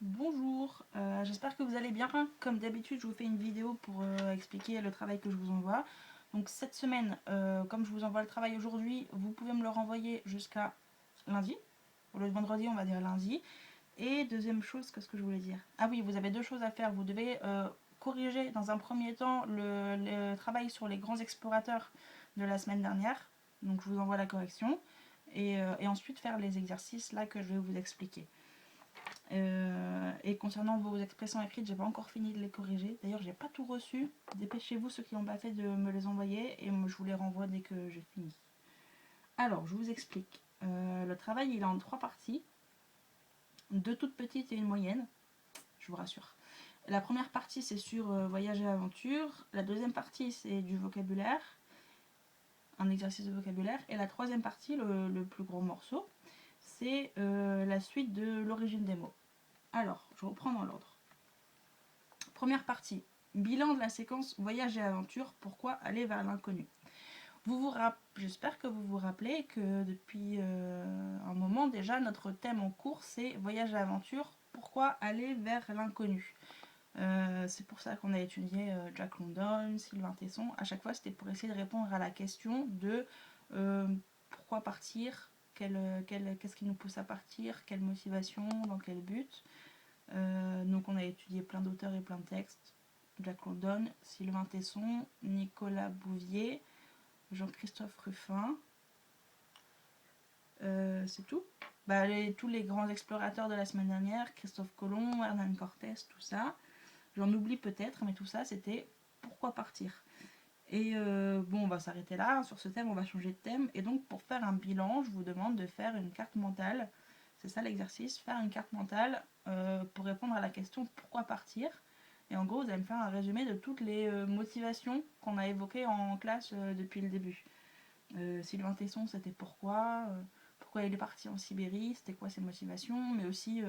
Bonjour, j'espère que vous allez bien. Comme d'habitude, je vous fais une vidéo pour expliquer le travail que je vous envoie. Donc cette semaine, comme je vous envoie le travail aujourd'hui, vous pouvez me le renvoyer jusqu'à lundi. Au lieu de vendredi, on va dire lundi. Et deuxième chose, qu'est-ce que je voulais dire? Ah oui, vous avez deux choses à faire. Vous devez corriger dans un premier temps le travail sur les grands explorateurs de la semaine dernière. Donc je vous envoie la correction. Et ensuite faire les exercices là que je vais vous expliquer. Et concernant vos expressions écrites, j'ai pas encore fini de les corriger. D'ailleurs, j'ai pas tout reçu. Dépêchez-vous ceux qui n'ont pas fait de me les envoyer et moi, je vous les renvoie dès que j'ai fini. Alors, je vous explique. Le travail, il est en trois parties. Deux toutes petites et une moyenne. Je vous rassure. La première partie, c'est sur voyage et aventure. La deuxième partie, c'est du vocabulaire. Un exercice de vocabulaire. Et la troisième partie, le plus gros morceau, c'est la suite de l'origine des mots. Alors, je reprends dans l'ordre. Première partie, bilan de la séquence voyage et aventure, pourquoi aller vers l'inconnu. J'espère que vous vous rappelez que depuis un moment déjà, notre thème en cours c'est voyage et aventure, pourquoi aller vers l'inconnu. C'est pour ça qu'on a étudié Jack London, Sylvain Tesson. À chaque fois, c'était pour essayer de répondre à la question de pourquoi partir, qu'est-ce qui nous pousse à partir, quelle motivation, dans quel but. Donc on a étudié plein d'auteurs et plein de textes. Jack London, Sylvain Tesson, Nicolas Bouvier, Jean-Christophe Ruffin. C'est tout. Tous les grands explorateurs de la semaine dernière, Christophe Colomb, Hernán Cortés, tout ça. J'en oublie peut-être, mais tout ça c'était pourquoi partir. Et bon, on va s'arrêter là. Sur ce thème, on va changer de thème. Et donc, pour faire un bilan, je vous demande de faire une carte mentale. C'est ça l'exercice, faire une carte mentale pour répondre à la question pourquoi partir. Et en gros, vous allez me faire un résumé de toutes les motivations qu'on a évoquées en classe depuis le début. Sylvain Tesson, c'était pourquoi il est parti en Sibérie, c'était quoi ses motivations, mais aussi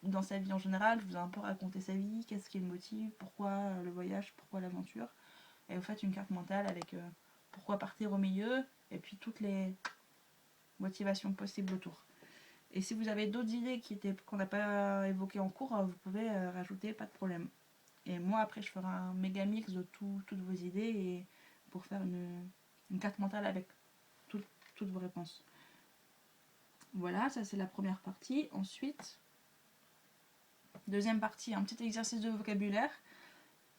dans sa vie en général, je vous ai un peu raconté sa vie, qu'est-ce qui le motive, pourquoi le voyage, pourquoi l'aventure. Et vous faites une carte mentale avec pourquoi partir au milieu et puis toutes les motivations possibles autour. Et si vous avez d'autres idées qu'on n'a pas évoquées en cours, vous pouvez rajouter, pas de problème. Et moi après je ferai un méga mix de toutes vos idées et pour faire une carte mentale avec toutes vos réponses. Voilà, ça c'est la première partie. Ensuite, deuxième partie, un petit exercice de vocabulaire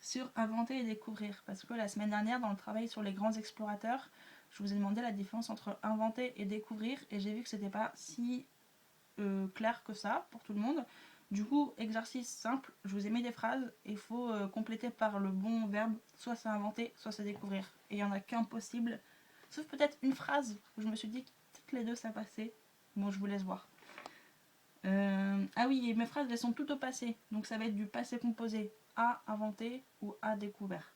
sur inventer et découvrir. Parce que la semaine dernière, dans le travail sur les grands explorateurs, je vous ai demandé la différence entre inventer et découvrir, et j'ai vu que c'était pas si clair que ça pour tout le monde. Du coup, exercice simple, je vous ai mis des phrases, et il faut compléter par le bon verbe, soit c'est inventer, soit c'est découvrir. Et il n'y en a qu'un possible, sauf peut-être une phrase où je me suis dit que toutes les deux ça passait. Bon, je vous laisse voir. Ah oui, et mes phrases elles sont toutes au passé, donc ça va être du passé composé, à inventé ou à découvert.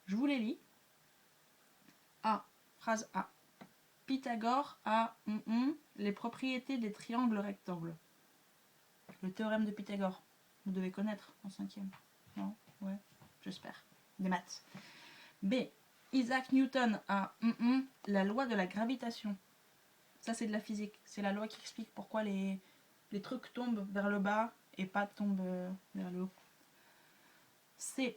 Je vous les lis. A. Phrase A. Pythagore a les propriétés des triangles rectangles. Le théorème de Pythagore. Vous devez connaître en cinquième. Non? Ouais, j'espère. Des maths. B. Isaac Newton a la loi de la gravitation. Ça c'est de la physique. C'est la loi qui explique pourquoi les trucs tombent vers le bas et pas tombent vers le haut. C.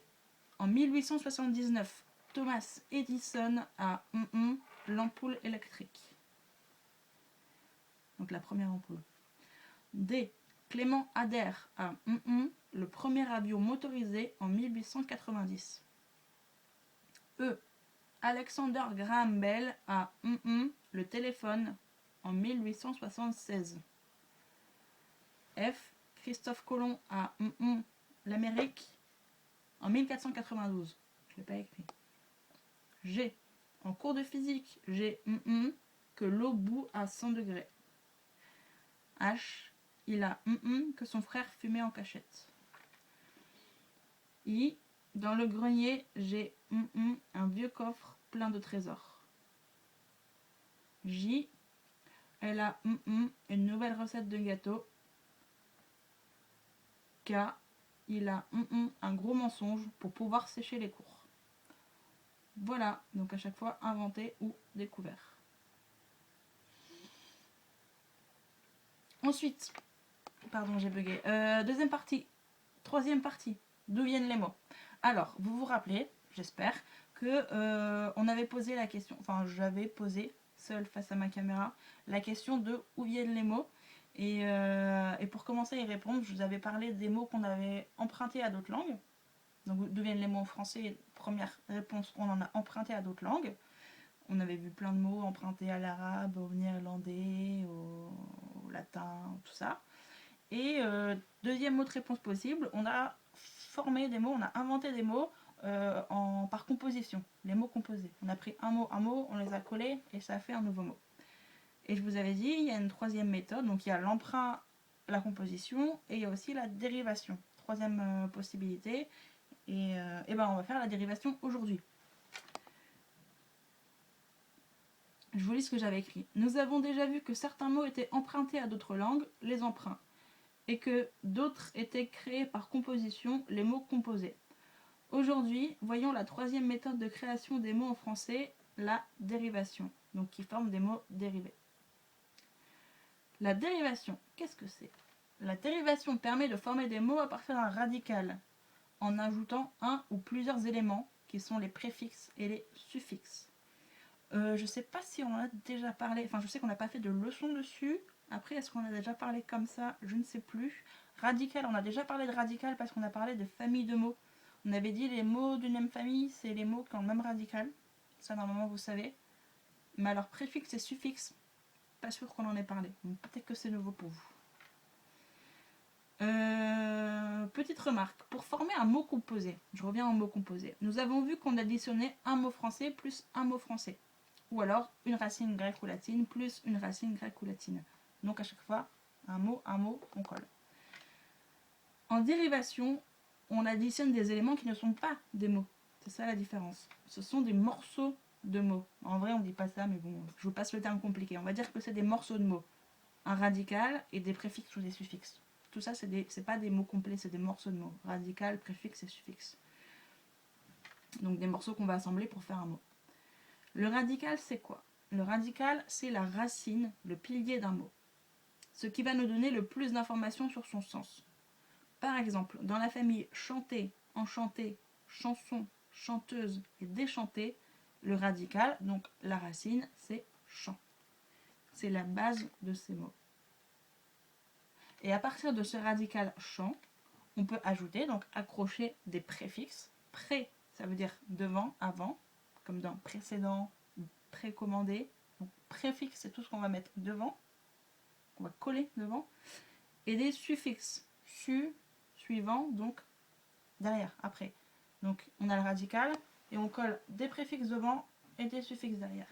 En 1879, Thomas Edison a l'ampoule électrique. Donc la première ampoule. D. Clément Ader a le premier avion motorisé en 1890. E. Alexander Graham Bell a le téléphone en 1876. F. Christophe Colomb a l'Amérique en 1492. Je ne l'ai pas écrit. G. En cours de physique, j'ai que l'eau bout à 100 degrés. H. Il a que son frère fumait en cachette. I. Dans le grenier, j'ai un vieux coffre plein de trésors. J. Elle a une nouvelle recette de gâteau. K. Il a un gros mensonge pour pouvoir sécher les cours. Voilà, donc à chaque fois inventé ou découvert. Ensuite, Pardon, j'ai bugué. Deuxième partie. Troisième partie. D'où viennent les mots? Alors, vous vous rappelez, j'espère, que on avait posé la question, enfin j'avais posé, seule face à ma caméra, la question de où viennent les mots. Et pour commencer à y répondre, je vous avais parlé des mots qu'on avait empruntés à d'autres langues. Donc d'où viennent les mots en français? Première réponse, on en a emprunté à d'autres langues. On avait vu plein de mots empruntés à l'arabe, au néerlandais, au latin, tout ça. Et deuxième autre réponse possible, on a formé des mots, on a inventé des mots par composition, les mots composés. On a pris un mot, on les a collés et ça a fait un nouveau mot. Et je vous avais dit, il y a une troisième méthode, donc il y a l'emprunt, la composition et il y a aussi la dérivation. Troisième possibilité, et ben on va faire la dérivation aujourd'hui. Je vous lis ce que j'avais écrit. Nous avons déjà vu que certains mots étaient empruntés à d'autres langues, les emprunts, et que d'autres étaient créés par composition, les mots composés. Aujourd'hui, voyons la troisième méthode de création des mots en français, la dérivation, donc qui forme des mots dérivés. La dérivation, qu'est-ce que c'est? La dérivation permet de former des mots à partir d'un radical, en ajoutant un ou plusieurs éléments, qui sont les préfixes et les suffixes. Je ne sais pas si on en a déjà parlé, enfin je sais qu'on n'a pas fait de leçon dessus. Après, est-ce qu'on a déjà parlé comme ça? Je ne sais plus. Radical, on a déjà parlé de radical parce qu'on a parlé de famille de mots. On avait dit les mots d'une même famille, c'est les mots qui ont le même radical. Ça, normalement, vous savez. Mais alors, préfixe et suffixe, pas sûr qu'on en ait parlé. Peut-être que c'est nouveau pour vous. Petite remarque, pour former un mot composé, je reviens au mot composé, nous avons vu qu'on additionnait un mot français plus un mot français. Ou alors une racine grecque ou latine plus une racine grecque ou latine. Donc à chaque fois, un mot, on colle. En dérivation, on additionne des éléments qui ne sont pas des mots. C'est ça la différence. Ce sont des morceaux de mots. En vrai, on ne dit pas ça, mais bon, je vous passe le terme compliqué. On va dire que c'est des morceaux de mots. Un radical et des préfixes ou des suffixes. Tout ça, c'est pas des mots complets, c'est des morceaux de mots. Radical, préfixe et suffixe. Donc des morceaux qu'on va assembler pour faire un mot. Le radical, c'est quoi? Le radical, c'est la racine, le pilier d'un mot. Ce qui va nous donner le plus d'informations sur son sens. Par exemple, dans la famille chanter, enchanter, chanson, chanteuse et déchanter, le radical, donc la racine, c'est chant. C'est la base de ces mots. Et à partir de ce radical chant, on peut ajouter, donc accrocher des préfixes. Pré, ça veut dire devant, avant, comme dans précédent, précommandé. Donc préfixe, c'est tout ce qu'on va mettre devant, qu'on va coller devant. Et des suffixes, su, suivant, donc derrière, après. Donc on a le radical et on colle des préfixes devant et des suffixes derrière.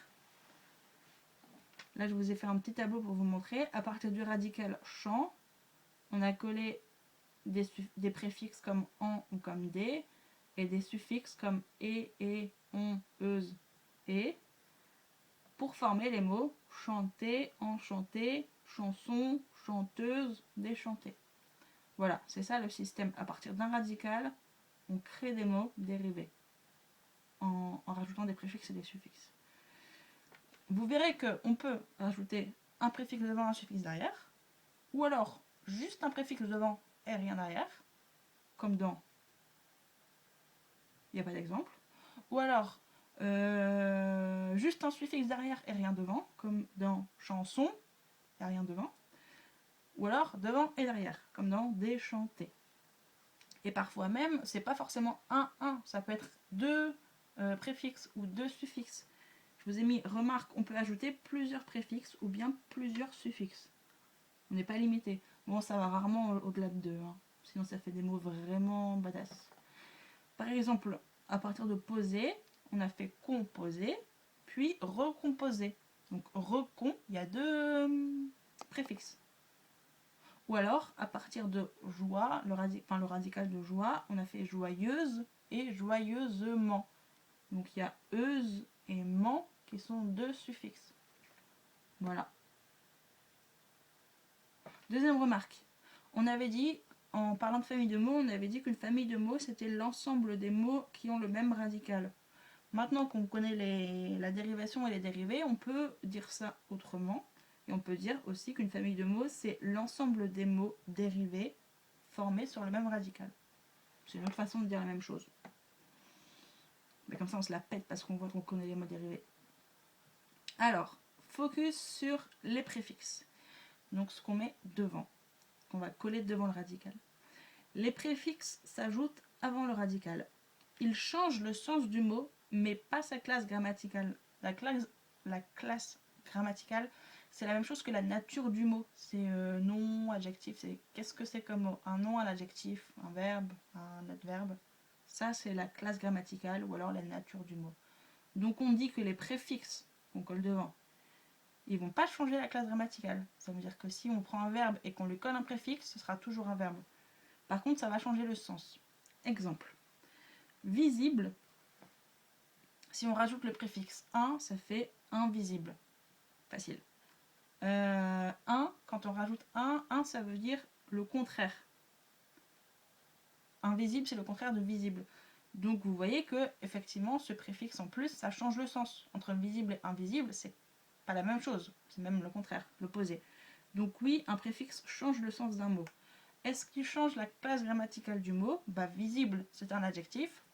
Là, je vous ai fait un petit tableau pour vous montrer. À partir du radical chant, on a collé des préfixes comme en ou comme des, et des suffixes comme et, on, euse, et, pour former les mots chanter, enchanter, chanson, chanteuse, déchanter. Voilà, c'est ça le système. À partir d'un radical, on crée des mots dérivés en rajoutant des préfixes et des suffixes. Vous verrez qu'on peut rajouter un préfixe devant, un suffixe derrière, ou alors juste un préfixe devant et rien derrière, comme dans il n'y a pas d'exemple, ou alors juste un suffixe derrière et rien devant, comme dans chanson, il n'y a rien devant, ou alors devant et derrière, comme dans déchanter. Et parfois même, c'est pas forcément un, ça peut être deux préfixes ou deux suffixes. Je vous ai mis remarque, on peut ajouter plusieurs préfixes ou bien plusieurs suffixes. On n'est pas limité. Bon, ça va rarement au-delà de deux, hein. Sinon ça fait des mots vraiment badass. Par exemple, à partir de poser, on a fait composer, puis recomposer. Donc recon, il y a deux préfixes. Ou alors, à partir de joie, le radical de joie, on a fait joyeuse et joyeusement. Donc il y a euse et ment qui sont deux suffixes. Voilà. Deuxième remarque. On avait dit, en parlant de famille de mots, on avait dit qu'une famille de mots, c'était l'ensemble des mots qui ont le même radical. Maintenant qu'on connaît la dérivation et les dérivés, on peut dire ça autrement. Et on peut dire aussi qu'une famille de mots, c'est l'ensemble des mots dérivés formés sur le même radical. C'est une autre façon de dire la même chose. Mais comme ça, on se la pète parce qu'on voit qu'on connaît les mots dérivés. Alors, focus sur les préfixes. Donc, ce qu'on met devant, qu'on va coller devant le radical. Les préfixes s'ajoutent avant le radical. Ils changent le sens du mot, mais pas sa classe grammaticale. La classe grammaticale, c'est la même chose que la nature du mot. C'est nom, adjectif, c'est qu'est-ce que c'est comme mot. Un nom, un adjectif, un verbe, un adverbe. Ça, c'est la classe grammaticale ou alors la nature du mot. Donc on dit que les préfixes qu'on colle devant, ils vont pas changer la classe grammaticale. Ça veut dire que si on prend un verbe et qu'on lui colle un préfixe, ce sera toujours un verbe. Par contre, ça va changer le sens. Exemple. Visible, si on rajoute le préfixe un, ça fait invisible. Facile. Un, quand on rajoute un, ça veut dire le contraire. Invisible, c'est le contraire de visible. Donc vous voyez que effectivement, ce préfixe en plus, ça change le sens. Entre visible et invisible, c'est pas la même chose. C'est même le contraire, l'opposé. Donc oui, un préfixe change le sens d'un mot. Est-ce qu'il change la classe grammaticale du mot? Bah, visible, c'est un adjectif.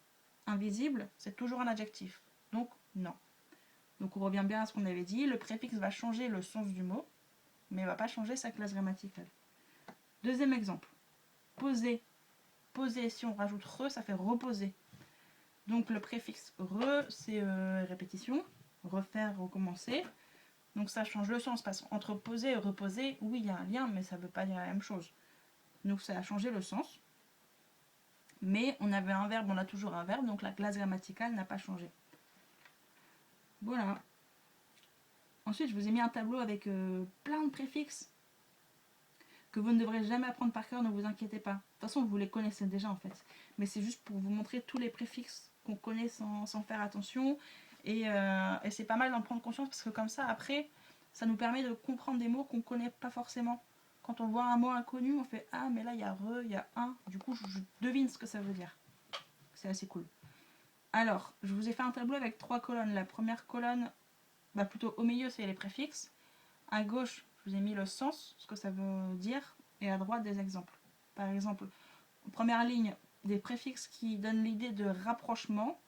Invisible, c'est toujours un adjectif. Donc, non. Donc, on revient bien à ce qu'on avait dit. Le préfixe va changer le sens du mot, mais ne va pas changer sa classe grammaticale. Deuxième exemple. Poser. Poser, si on rajoute re, ça fait reposer. Donc, le préfixe re, c'est répétition. Refaire, recommencer. Donc, ça change le sens. Parce qu'entre poser et reposer, oui, il y a un lien, mais ça ne veut pas dire la même chose. Donc, ça a changé le sens. Mais on avait un verbe, on a toujours un verbe, donc la classe grammaticale n'a pas changé. Voilà. Ensuite, je vous ai mis un tableau avec plein de préfixes que vous ne devrez jamais apprendre par cœur, ne vous inquiétez pas. De toute façon, vous les connaissez déjà en fait. Mais c'est juste pour vous montrer tous les préfixes qu'on connaît sans faire attention. Et c'est pas mal d'en prendre conscience parce que comme ça, après, ça nous permet de comprendre des mots qu'on connaît pas forcément. Quand on voit un mot inconnu, on fait ah, mais là il y a re, il y a un. Du coup, je devine ce que ça veut dire. C'est assez cool. Alors, je vous ai fait un tableau avec 3 colonnes. La première colonne, bah plutôt au milieu, c'est les préfixes. À gauche, je vous ai mis le sens, ce que ça veut dire. Et à droite, des exemples. Par exemple, en première ligne, des préfixes qui donnent l'idée de rapprochement.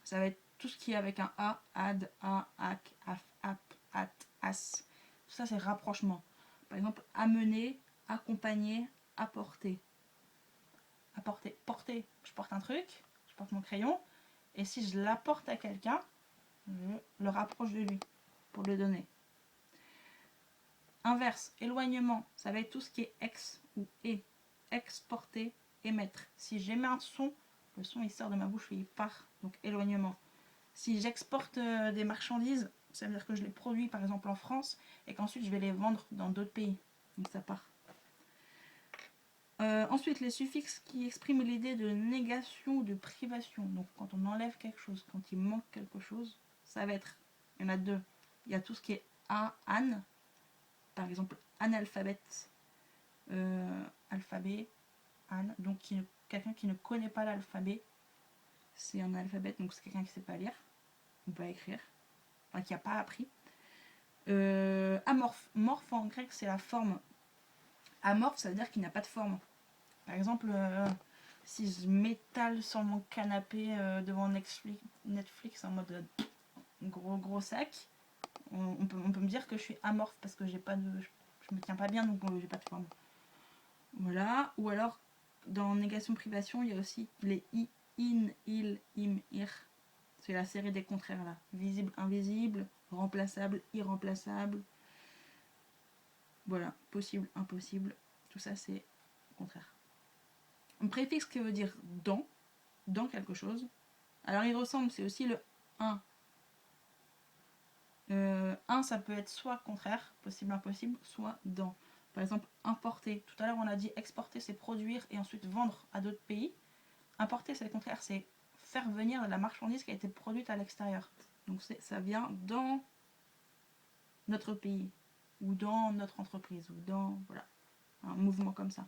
Ça va être tout ce qui est avec un a, ad, a, ac, af, ap, at, as. Tout ça, c'est rapprochement. Par exemple, amener, accompagner, apporter. Apporter, porter. Je porte un truc, je porte mon crayon. Et si je l'apporte à quelqu'un, je le rapproche de lui pour le donner. Inverse, éloignement, ça va être tout ce qui est ex ou et. Exporter, émettre. Si j'émets un son, le son il sort de ma bouche et il part. Donc éloignement. Si j'exporte des marchandises, ça veut dire que je les produis par exemple en France et qu'ensuite je vais les vendre dans d'autres pays. Donc ça part. Ensuite, les suffixes qui expriment l'idée de négation ou de privation. Donc quand on enlève quelque chose, quand il manque quelque chose, ça va être, il y en a deux. Il y a tout ce qui est a, an, par exemple analphabète, alphabet, an, donc quelqu'un qui ne connaît pas l'alphabet, c'est un analphabète, donc c'est quelqu'un qui ne sait pas lire, ou pas écrire, enfin qui n'a pas appris. Amorphe, morphe en grec c'est la forme. Amorphe ça veut dire qu'il n'a pas de forme. Par exemple, si je m'étale sur mon canapé devant Netflix en mode gros sac, on peut me dire que je suis amorphe parce que j'ai pas de, je me tiens pas bien donc j'ai pas de forme. Voilà. Ou alors dans négation privation il y a aussi les i, in, il, im, ir. C'est la série des contraires là. Visible, invisible, remplaçable, irremplaçable. Voilà, possible, impossible. Tout ça c'est contraire. Un préfixe qui veut dire dans quelque chose. Alors il ressemble, c'est aussi le un. Un ça peut être soit contraire, possible, impossible, soit dans. Par exemple, importer. Tout à l'heure on a dit exporter c'est produire et ensuite vendre à d'autres pays. Importer c'est le contraire, c'est faire venir la marchandise qui a été produite à l'extérieur. Donc ça vient dans notre pays ou dans notre entreprise ou dans voilà un mouvement comme ça.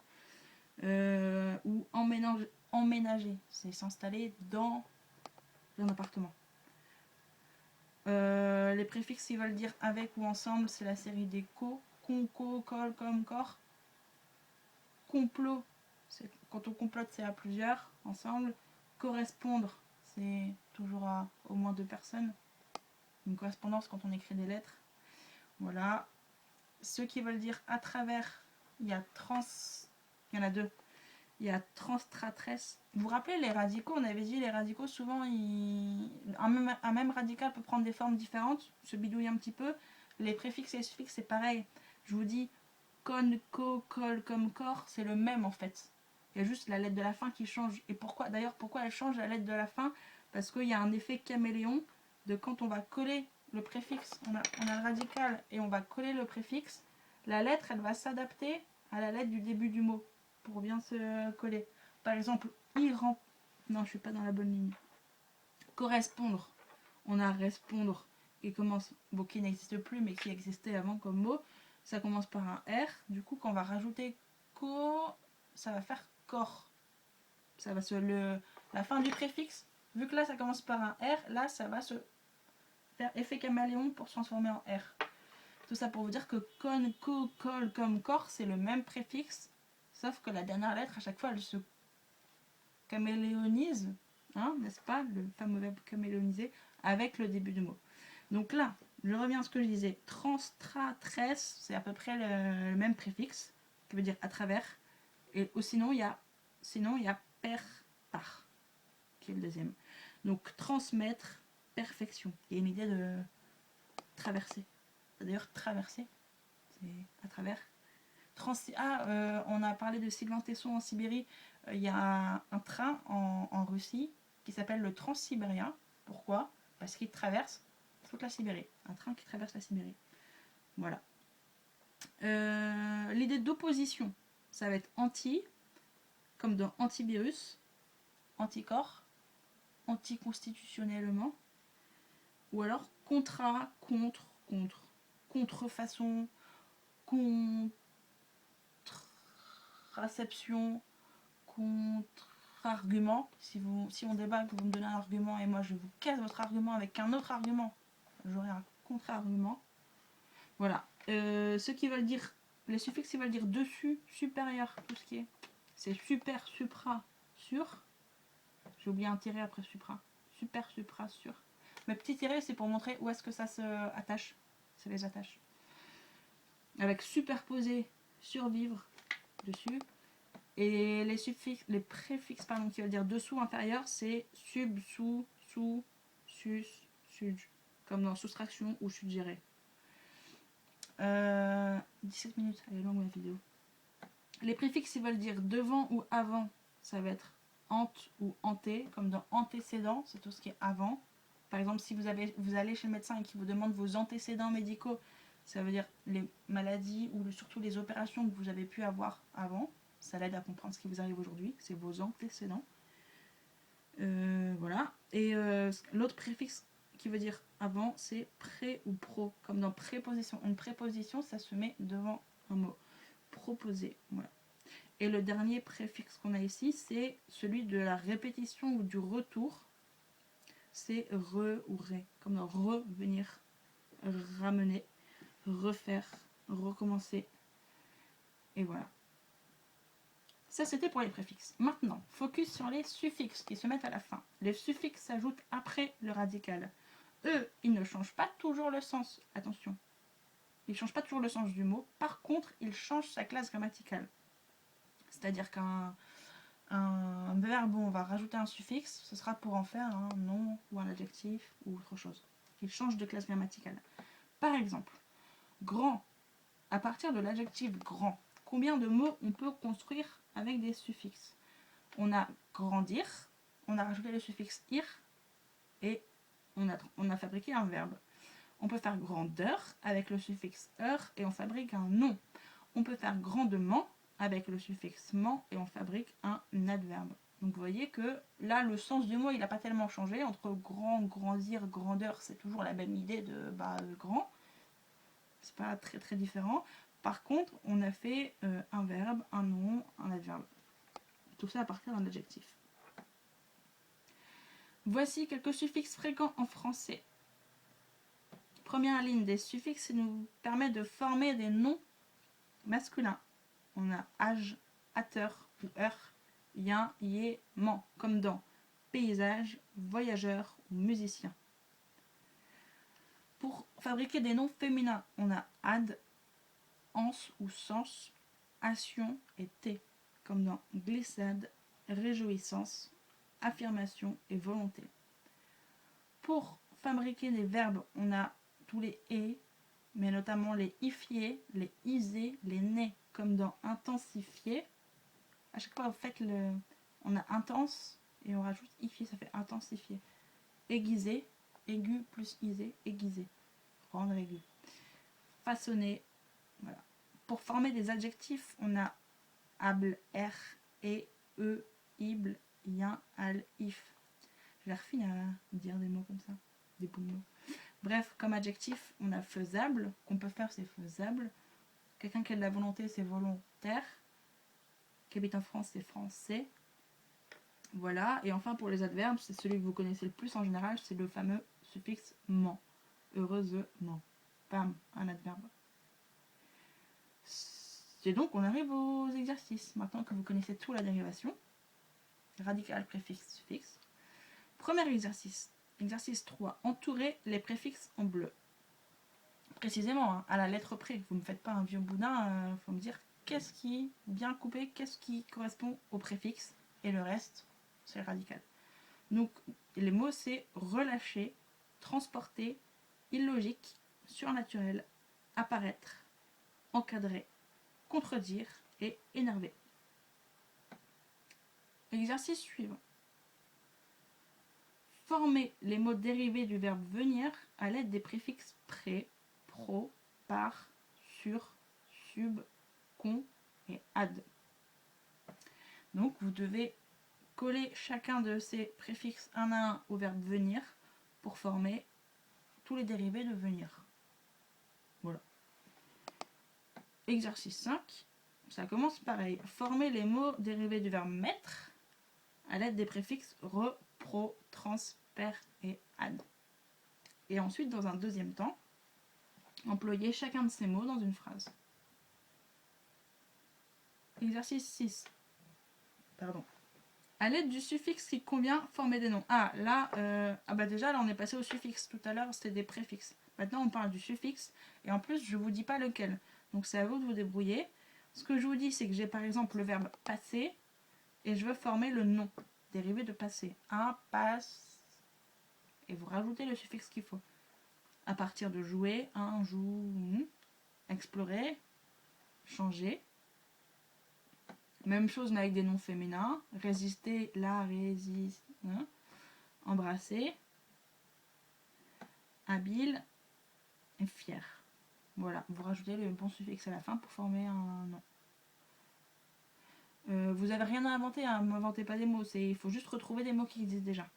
Ou emménager, c'est s'installer dans un appartement. Les préfixes qui veulent dire avec ou ensemble, c'est la série des co, con, co, col, comme, corps. Complot, quand on complote, c'est à plusieurs, ensemble. Correspondre, c'est toujours à au moins 2 personnes. Une correspondance quand on écrit des lettres. Voilà. Ceux qui veulent dire à travers, il y a trans. Il y en a 2. Il y a transtratresse. Vous vous rappelez les radicaux? On avait dit les radicaux, souvent, un même radical peut prendre des formes différentes, se bidouille un petit peu. Les préfixes et les suffixes, c'est pareil. Je vous dis, con, co, col, comme, corps, c'est le même en fait. Il y a juste la lettre de la fin qui change. Et pourquoi elle change la lettre de la fin? Parce qu'il y a un effet caméléon de quand on va coller le préfixe, on a le radical et on va coller le préfixe, la lettre, elle va s'adapter à la lettre du début du mot pour bien se coller. Par exemple, non, je suis pas dans la bonne ligne. Correspondre. On a répondre qui commence, bon, qui n'existe plus mais qui existait avant comme mot. Ça commence par un R. Du coup, quand on va rajouter co, ça va faire corps. Ça va la fin du préfixe. Vu que là, ça commence par un R, là, ça va se faire effet caméléon pour se transformer en R. Tout ça pour vous dire que con, co, col, comme, corps, c'est le même préfixe. Sauf que la dernière lettre, à chaque fois, elle se caméléonise, hein, n'est-ce pas? Le fameux verbe caméléoniser avec le début du mot. Donc là, je reviens à ce que je disais. Transtratresse, c'est à peu près le même préfixe, qui veut dire à travers. Et sinon, il y a per, par, qui est le deuxième. Donc transmettre, perfection. Il y a une idée de traverser. D'ailleurs, traverser, c'est à travers. On a parlé de Sylvain Tesson en Sibérie. Il y a un train en Russie qui s'appelle le Transsibérien. Pourquoi? Parce qu'il traverse toute la Sibérie. Un train qui traverse la Sibérie. Voilà. L'idée d'opposition, ça va être anti, comme dans antivirus, anticorps, anticonstitutionnellement, ou alors contra, contre, contrefaçon, contraception, contre-argument. Si on débat, que vous me donnez un argument et moi je vous casse votre argument avec un autre argument, j'aurai un contre-argument. Voilà. Ceux qui veulent dire, les suffixes qui veulent dire dessus, supérieur, tout ce qui est, c'est super, supra, sur. J'ai oublié un tiret après supra. Super, supra, sur. Mes petits tirets, c'est pour montrer où est-ce que ça se attache. C'est les attaches. Avec superposer, survivre, dessus. Et les préfixes qui veulent dire dessous, inférieur, c'est sub, sous, sus, sud. Comme dans soustraction ou suggérer. 17 minutes, elle est longue la vidéo. Les préfixes, ils veulent dire devant ou avant, ça va être ante ou anté, comme dans antécédent, c'est tout ce qui est avant. Par exemple, si vous allez chez le médecin et qu'il vous demande vos antécédents médicaux, ça veut dire les maladies ou surtout les opérations que vous avez pu avoir avant. Ça l'aide à comprendre ce qui vous arrive aujourd'hui, c'est vos antécédents. Voilà. Et l'autre préfixe qui veut dire avant, c'est pré ou pro, comme dans préposition. Une préposition, ça se met devant un mot. Proposer, voilà. Et le dernier préfixe qu'on a ici, c'est celui de la répétition ou du retour. C'est re ou ré, comme dans revenir, ramener, refaire, recommencer. Et voilà. Ça, c'était pour les préfixes. Maintenant, focus sur les suffixes qui se mettent à la fin. Les suffixes s'ajoutent après le radical. Eux, ils ne changent pas toujours le sens. Attention. Ils ne changent pas toujours le sens du mot. Par contre, ils changent sa classe grammaticale. C'est-à-dire qu'un verbe où on va rajouter un suffixe, ce sera pour en faire un nom ou un adjectif ou autre chose. Il change de classe grammaticale. Par exemple, grand. À partir de l'adjectif grand, combien de mots on peut construire avec des suffixes? On a grandir, on a rajouté le suffixe ir et on a fabriqué un verbe. On peut faire grandeur avec le suffixe heure et on fabrique un nom. On peut faire grandement avec le suffixe ment et on fabrique un adverbe. Donc vous voyez que là, le sens du mot, il n'a pas tellement changé. Entre grand, grandir, grandeur, c'est toujours la même idée de grand. C'est pas très très différent. Par contre, on a fait un verbe, un nom, un adverbe. Tout ça à partir d'un adjectif. Voici quelques suffixes fréquents en français. première ligne des suffixes nous permet de former des noms masculins. On a âge, hâteur ou heure, yin, yé, man, comme dans paysage, voyageur ou musicien. Pour fabriquer des noms féminins, on a ad, ans ou sens, action et t, comme dans glissade, réjouissance, affirmation et volonté. Pour fabriquer des verbes, on a tous les et, mais notamment les ifier, les iser, les nés, comme dans intensifier. À chaque fois, on a intense et on rajoute ifier, ça fait intensifier. Aiguiser, aigu plus isé, aiguiser. Rendre aigu. Façonner, voilà. Pour former des adjectifs, on a able, r, et, e, ible, yin, al, if. J'ai l'air fine à dire des mots comme ça, des bouts de mots. Bref, comme adjectif, on a faisable, qu'on peut faire, c'est faisable. Quelqu'un qui a de la volonté, c'est volontaire. Qui habite en France, c'est français. Voilà, et enfin pour les adverbes, c'est celui que vous connaissez le plus en général, c'est le fameux suffixe ment. Heureusement. Pam, un adverbe. Et donc on arrive aux exercices. Maintenant que vous connaissez tout la dérivation, radical, préfixe, suffixe. Premier exercice. Exercice 3. Entourer les préfixes en bleu. Précisément, hein, à la lettre près. Vous ne me faites pas un vieux boudin, il faut me dire qu'est-ce qui, bien coupé, qu'est-ce qui correspond au préfixe, et le reste, c'est le radical. Donc, les mots, c'est relâcher, transporter, illogique, surnaturel, apparaître, encadrer, contredire et énerver. Exercice suivant. Former les mots dérivés du verbe venir à l'aide des préfixes près, pro, par, sur, sub, con et ad. Donc vous devez coller chacun de ces préfixes un à un au verbe venir pour former tous les dérivés de venir. Voilà. Exercice 5. Ça commence pareil. Former les mots dérivés du verbe mettre à l'aide des préfixes re, pro, trans, per et ad. Et ensuite, dans un deuxième temps, employer chacun de ces mots dans une phrase. Exercice 6. À l'aide du suffixe qui convient, former des noms. Déjà là on est passé au suffixe. Tout à l'heure c'était des préfixes. Maintenant on parle du suffixe. Et en plus je vous dis pas lequel. Donc c'est à vous de vous débrouiller. Ce que je vous dis c'est que j'ai par exemple le verbe passer. Et je veux former le nom dérivé de passer. Un, passe. Et vous rajoutez le suffixe qu'il faut. À partir de jouer, un, joue, explorer, changer. Même chose mais avec des noms féminins. Résister, la, résiste, embrasser, habile et fier. Voilà, vous rajoutez le bon suffixe à la fin pour former un nom. Vous n'avez rien à inventer, hein, m'inventez pas des mots, il faut juste retrouver des mots qui existent déjà.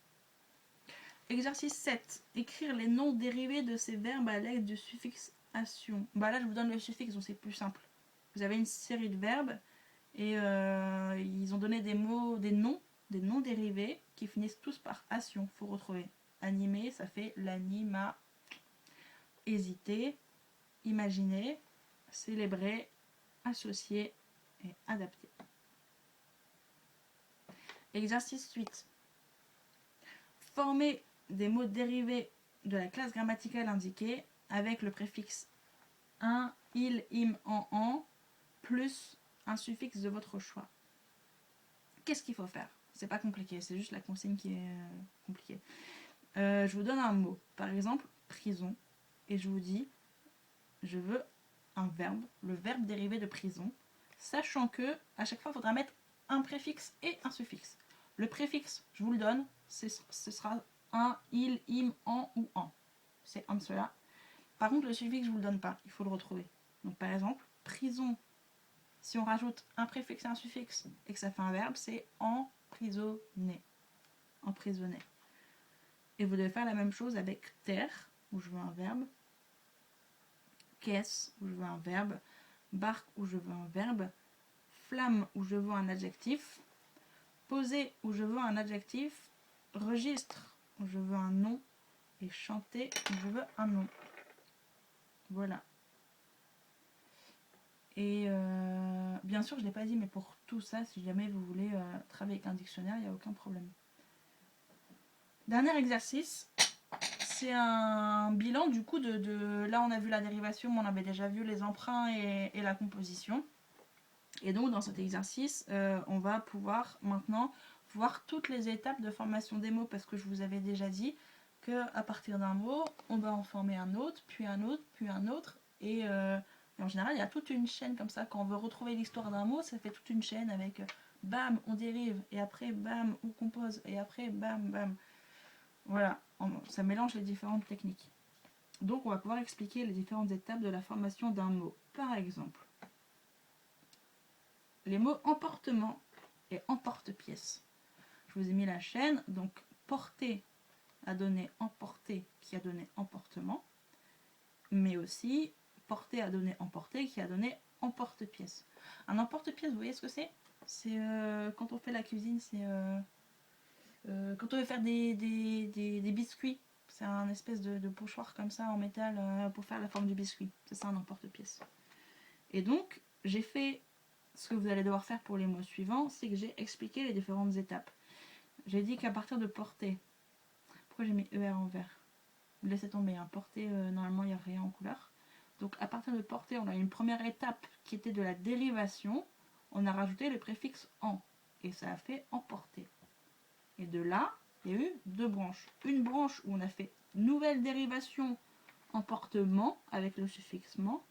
Exercice 7. Écrire les noms dérivés de ces verbes à l'aide du suffixe ation. Là je vous donne le suffixe, donc c'est plus simple. Vous avez une série de verbes et ils ont donné des mots, des noms dérivés qui finissent tous par ation. Faut retrouver. Animer, ça fait l'anima. Hésiter, imaginer, célébrer, associer et adapter. Exercice 8. Former des mots dérivés de la classe grammaticale indiquée avec le préfixe un, il, im, en, plus un suffixe de votre choix. Qu'est-ce qu'il faut faire? C'est pas compliqué, c'est juste la consigne qui est compliquée. Je vous donne un mot, par exemple prison, et je vous dis je veux un verbe, le verbe dérivé de prison, sachant que à chaque fois il faudra mettre un préfixe et un suffixe. Le préfixe, je vous le donne, ce sera un, il, im, en ou en. C'est un de ceux-là. Par contre, le suffixe, je ne vous le donne pas, il faut le retrouver. Donc par exemple, prison, si on rajoute un préfixe et un suffixe et que ça fait un verbe, c'est emprisonner. Emprisonner. Et vous devez faire la même chose avec terre, où je veux un verbe, caisse, où je veux un verbe, barque, où je veux un verbe, flamme, où je veux un adjectif, poser, où je veux un adjectif, registre, où je veux un nom, et chanter, où je veux un nom. Voilà. Et bien sûr, je ne l'ai pas dit, mais pour tout ça, si jamais vous voulez travailler avec un dictionnaire, il n'y a aucun problème. Dernier exercice, c'est un bilan du coup Là, on a vu la dérivation, mais on avait déjà vu les emprunts et la composition. Et donc, dans cet exercice, on va pouvoir maintenant voir toutes les étapes de formation des mots, parce que je vous avais déjà dit qu'à partir d'un mot, on va en former un autre, puis un autre, puis un autre. Et en général, il y a toute une chaîne comme ça. Quand on veut retrouver l'histoire d'un mot, ça fait toute une chaîne avec bam, on dérive, et après bam, on compose, et après bam, bam. Voilà, ça mélange les différentes techniques. Donc, on va pouvoir expliquer les différentes étapes de la formation d'un mot. Par exemple, les mots emportement et emporte-pièce. Je vous ai mis la chaîne, donc porter a donné emporter qui a donné emportement, mais aussi porter a donné emporter qui a donné emporte-pièce. Un emporte-pièce, vous voyez ce que c'est? C'est quand on fait la cuisine, c'est quand on veut faire des biscuits. C'est un espèce de pochoir comme ça en métal pour faire la forme du biscuit. C'est ça un emporte-pièce. Et donc, j'ai fait ce que vous allez devoir faire pour les mots suivants, c'est que j'ai expliqué les différentes étapes. J'ai dit qu'à partir de porter, pourquoi j'ai mis ER en vert? Laissez tomber, hein. Porter, normalement il n'y a rien en couleur. Donc à partir de porter, on a une première étape qui était de la dérivation. On a rajouté le préfixe en, et ça a fait emporter. Et de là, il y a eu deux branches. Une branche où on a fait nouvelle dérivation emportement avec le suffixe ment,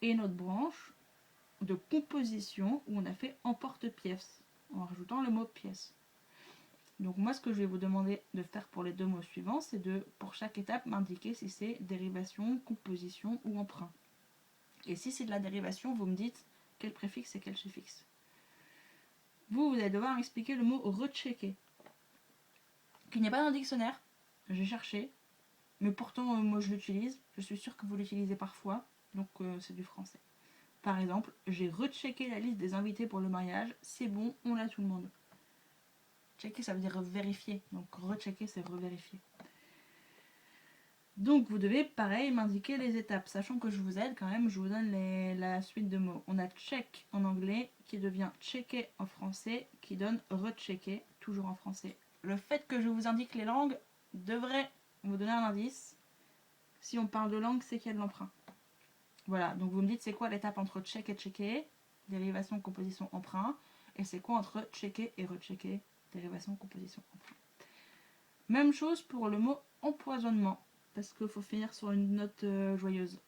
et une autre branche de composition où on a fait emporte-pièce en rajoutant le mot pièce. Donc moi, ce que je vais vous demander de faire pour les deux mots suivants, c'est de, pour chaque étape, m'indiquer si c'est dérivation, composition ou emprunt. Et si c'est de la dérivation, vous me dites quel préfixe et quel suffixe. Vous allez devoir m'expliquer le mot rechecker, qui n'est pas dans le dictionnaire. J'ai cherché, mais pourtant moi je l'utilise. Je suis sûre que vous l'utilisez parfois, donc c'est du français. Par exemple, j'ai rechecké la liste des invités pour le mariage. C'est bon, on a tout le monde. Checker, ça veut dire vérifier. Donc rechecker, c'est revérifier. Donc vous devez, pareil, m'indiquer les étapes. Sachant que je vous aide quand même, je vous donne la suite de mots. On a check en anglais, qui devient checker en français, qui donne rechecker, toujours en français. Le fait que je vous indique les langues devrait vous donner un indice. Si on parle de langue, c'est qu'il y a de l'emprunt. Voilà, donc vous me dites c'est quoi l'étape entre check et checker, dérivation, composition, emprunt. Et c'est quoi entre checker et rechecker, dérivation, composition, emprunt. Même chose pour le mot empoisonnement, parce qu'il faut finir sur une note joyeuse.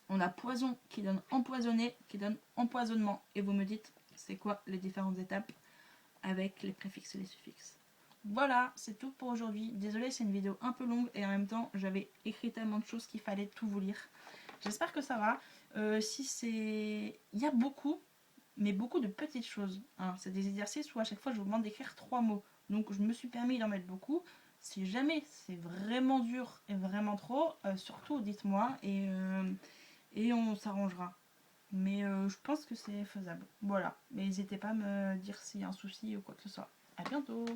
On a poison qui donne empoisonné, qui donne empoisonnement. Et vous me dites c'est quoi les différentes étapes avec les préfixes et les suffixes. Voilà, c'est tout pour aujourd'hui. Désolée, c'est une vidéo un peu longue et en même temps j'avais écrit tellement de choses qu'il fallait tout vous lire. J'espère que ça va. Si c'est... Il y a beaucoup, mais beaucoup de petites choses. Hein. C'est des exercices où à chaque fois je vous demande d'écrire 3 mots. Donc je me suis permis d'en mettre beaucoup. Si jamais c'est vraiment dur et vraiment trop, surtout dites-moi et on s'arrangera. Mais je pense que c'est faisable. Voilà. Mais n'hésitez pas à me dire s'il y a un souci ou quoi que ce soit. A bientôt!